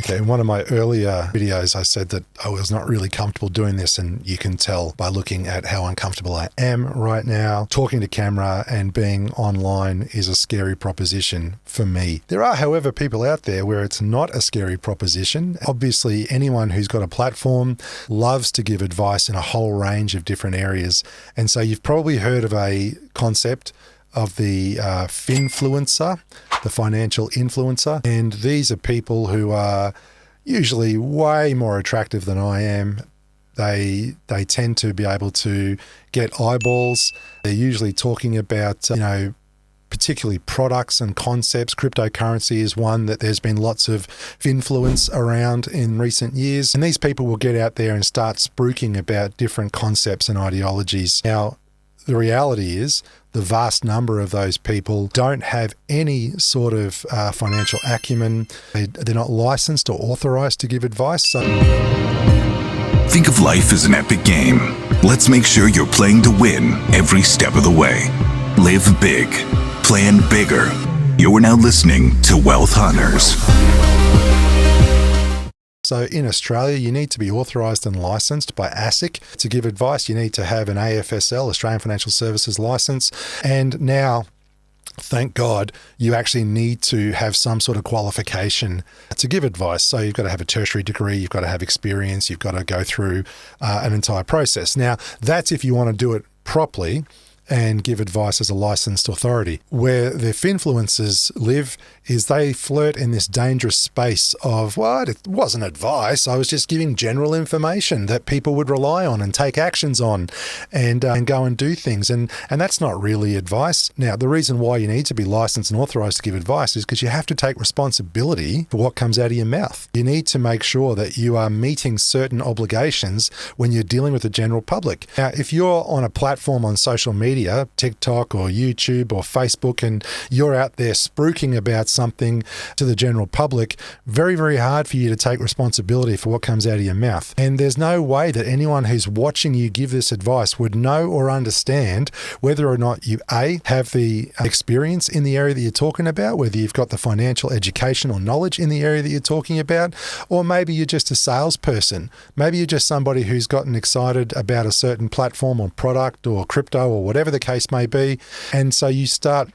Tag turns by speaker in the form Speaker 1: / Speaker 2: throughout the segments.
Speaker 1: Yeah, in one of my earlier videos, I said that I was not really comfortable doing this, and you can tell by looking at how uncomfortable I am right now. Talking to camera and being online is a scary proposition for me. There are, however, people out there where it's not a scary proposition. Obviously, anyone who's got a platform loves to give advice in a whole range of different areas. And so you've probably heard of a concept of the Finfluencer, the financial influencer. And these are people who are usually way more attractive than I am. They tend to be able to get eyeballs. They're usually talking about, particularly products and concepts. Cryptocurrency is one that there's been lots of finfluence around in recent years. And these people will get out there and start spruiking about different concepts and ideologies. Now, the reality is the vast number of those people don't have any sort of financial acumen. They're not licensed or authorized to give advice. So
Speaker 2: think of life as an epic game. Let's make sure you're playing to win every step of the way. Live big. Plan bigger. You're now listening to Wealth Hunters.
Speaker 1: So in Australia, you need to be authorised and licensed by ASIC to give advice. You need to have an AFSL, Australian Financial Services Licence. And now, thank God, you actually need to have some sort of qualification to give advice. So you've got to have a tertiary degree, you've got to have experience, you've got to go through an entire process. Now, that's if you want to do it properly and give advice as a licensed authority. Where the finfluencers live is they flirt in this dangerous space of, well, it wasn't advice, I was just giving general information that people would rely on and take actions on and go and do things. And that's not really advice. Now, the reason why you need to be licensed and authorized to give advice is because you have to take responsibility for what comes out of your mouth. You need to make sure that you are meeting certain obligations when you're dealing with the general public. Now, if you're on a platform on social media, TikTok or YouTube or Facebook, and you're out there spruiking about something to the general public, very, very hard for you to take responsibility for what comes out of your mouth. And there's no way that anyone who's watching you give this advice would know or understand whether or not you, A, have the experience in the area that you're talking about, whether you've got the financial education or knowledge in the area that you're talking about, or maybe you're just a salesperson. Maybe you're just somebody who's gotten excited about a certain platform or product or crypto or whatever the case may be. And so you start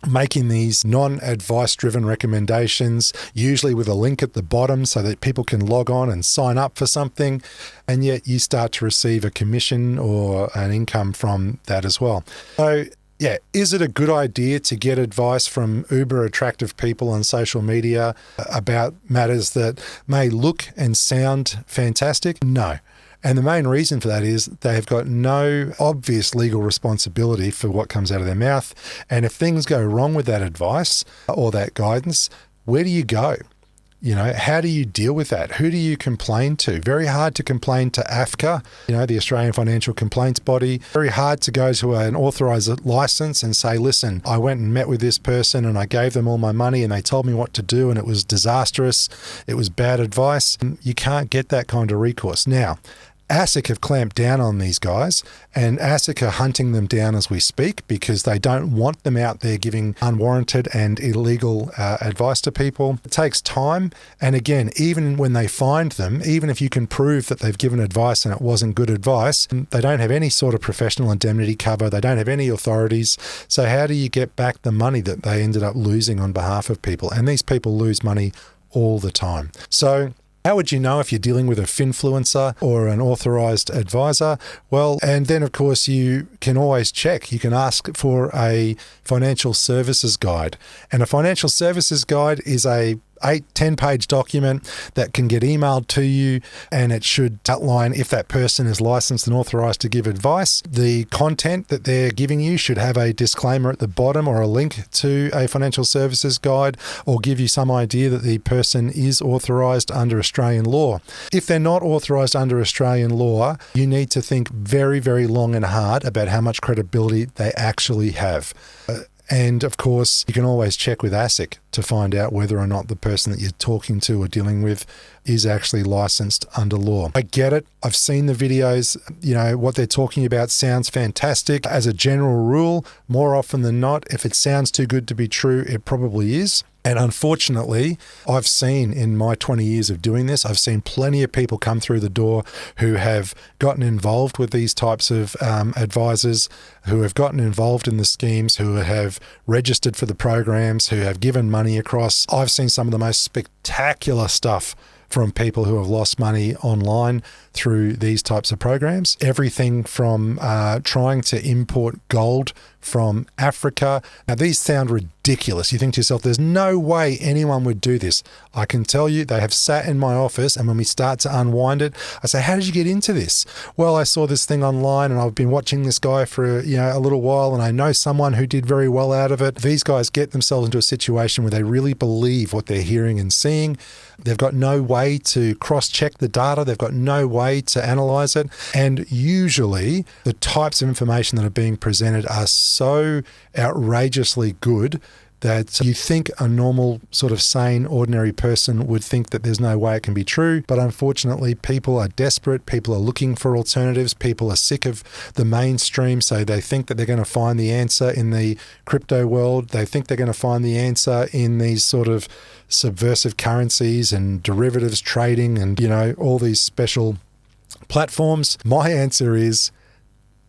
Speaker 1: making these non-advice driven recommendations, usually with a link at the bottom so that people can log on and sign up for something, and yet you start to receive a commission or an income from that as well. So yeah, is it a good idea to get advice from uber attractive people on social media about matters that may look and sound fantastic? No. And the main reason for that is they have got no obvious legal responsibility for what comes out of their mouth. And if things go wrong with that advice or that guidance, where do you go? How do you deal with that? Who do you complain to? Very hard to complain to AFCA, the Australian Financial Complaints Body. Very hard to go to an authorised licence and say, listen, I went and met with this person and I gave them all my money and they told me what to do and it was disastrous. It was bad advice. You can't get that kind of recourse. Now, ASIC have clamped down on these guys, and ASIC are hunting them down as we speak because they don't want them out there giving unwarranted and illegal advice to people. It takes time, and again, even when they find them, even if you can prove that they've given advice and it wasn't good advice, they don't have any sort of professional indemnity cover, they don't have any authorities, so how do you get back the money that they ended up losing on behalf of people? And these people lose money all the time. So how would you know if you're dealing with a finfluencer or an authorized advisor? Well, and then of course you can always check. You can ask for a financial services guide. And a financial services guide is a 10-page document that can get emailed to you, and it should outline if that person is licensed and authorized to give advice. The content that they're giving you should have a disclaimer at the bottom or a link to a financial services guide, or give you some idea that the person is authorized under Australian law. If they're not authorized under Australian law, you need to think very, very long and hard about how much credibility they actually have. And of course, you can always check with ASIC. to find out whether or not the person that you're talking to or dealing with is actually licensed under law. I get it. I've seen the videos. What they're talking about sounds fantastic. As a general rule, more often than not, if it sounds too good to be true, it probably is. And unfortunately, I've seen in my 20 years of doing this, I've seen plenty of people come through the door who have gotten involved with these types of advisors, who have gotten involved in the schemes, who have registered for the programs, who have given money across. I've seen some of the most spectacular stuff from people who have lost money online through these types of programs. Everything from trying to import gold from Africa. Now, these sound ridiculous. You think to yourself, there's no way anyone would do this. I can tell you, they have sat in my office, and when we start to unwind it, I say, how did you get into this? Well, I saw this thing online, and I've been watching this guy for a little while, and I know someone who did very well out of it. These guys get themselves into a situation where they really believe what they're hearing and seeing. They've got no way to cross-check the data. They've got no way to analyze it. And usually the types of information that are being presented are so outrageously good that you think a normal sort of sane, ordinary person would think that there's no way it can be true. But unfortunately, people are desperate. People are looking for alternatives. People are sick of the mainstream. So they think that they're going to find the answer in the crypto world. They think they're going to find the answer in these sort of subversive currencies and derivatives trading and, all these special platforms. My answer is,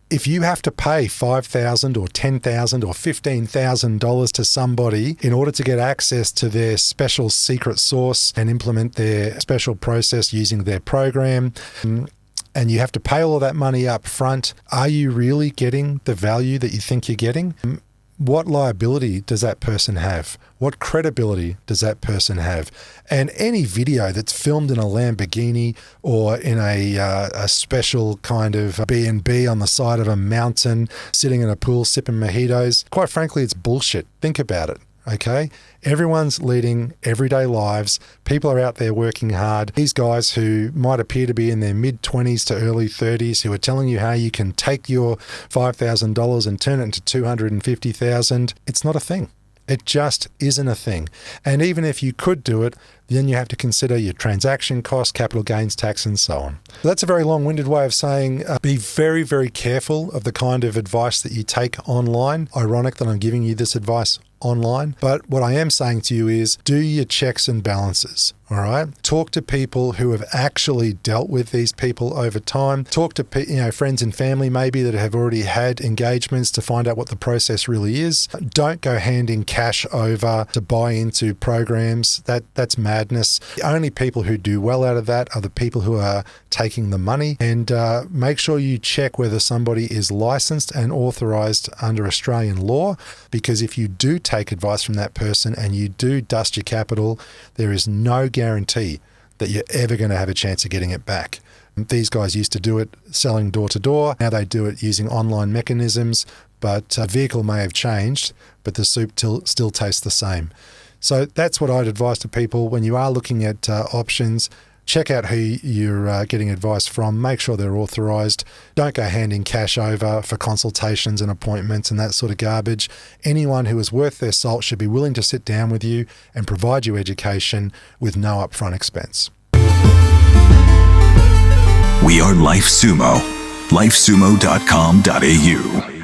Speaker 1: if you have to pay $5,000 or $10,000 or $15,000 to somebody in order to get access to their special secret source and implement their special process using their program, and you have to pay all of that money up front, are you really getting the value that you think you're getting? What liability does that person have? What credibility does that person have? And any video that's filmed in a Lamborghini or in a special kind of B&B on the side of a mountain, sitting in a pool sipping mojitos, quite frankly, it's bullshit. Think about it. Okay? Everyone's leading everyday lives. People are out there working hard. These guys who might appear to be in their mid-20s to early 30s who are telling you how you can take your $5,000 and turn it into $250,000, it's not a thing. It just isn't a thing. And even if you could do it, then you have to consider your transaction costs, capital gains tax, and so on. That's a very long-winded way of saying be very, very careful of the kind of advice that you take online. Ironic that I'm giving you this advice online. But what I am saying to you is do your checks and balances. All right. Talk to people who have actually dealt with these people over time. Talk to friends and family maybe that have already had engagements to find out what the process really is. Don't go handing cash over to buy into programs. That's madness. The only people who do well out of that are the people who are taking the money. And make sure you check whether somebody is licensed and authorized under Australian law, because if you do take advice from that person and you do dust your capital, there is no guarantee that you're ever going to have a chance of getting it back. These guys used to do it selling door to door. Now they do it using online mechanisms, but the vehicle may have changed, but the soup still tastes the same. So that's what I'd advise to people when you are looking at options. Check out who you're getting advice from. Make sure they're authorized. Don't go handing cash over for consultations and appointments and that sort of garbage. Anyone who is worth their salt should be willing to sit down with you and provide you education with no upfront expense.
Speaker 2: We are Life Sumo. lifesumo.com.au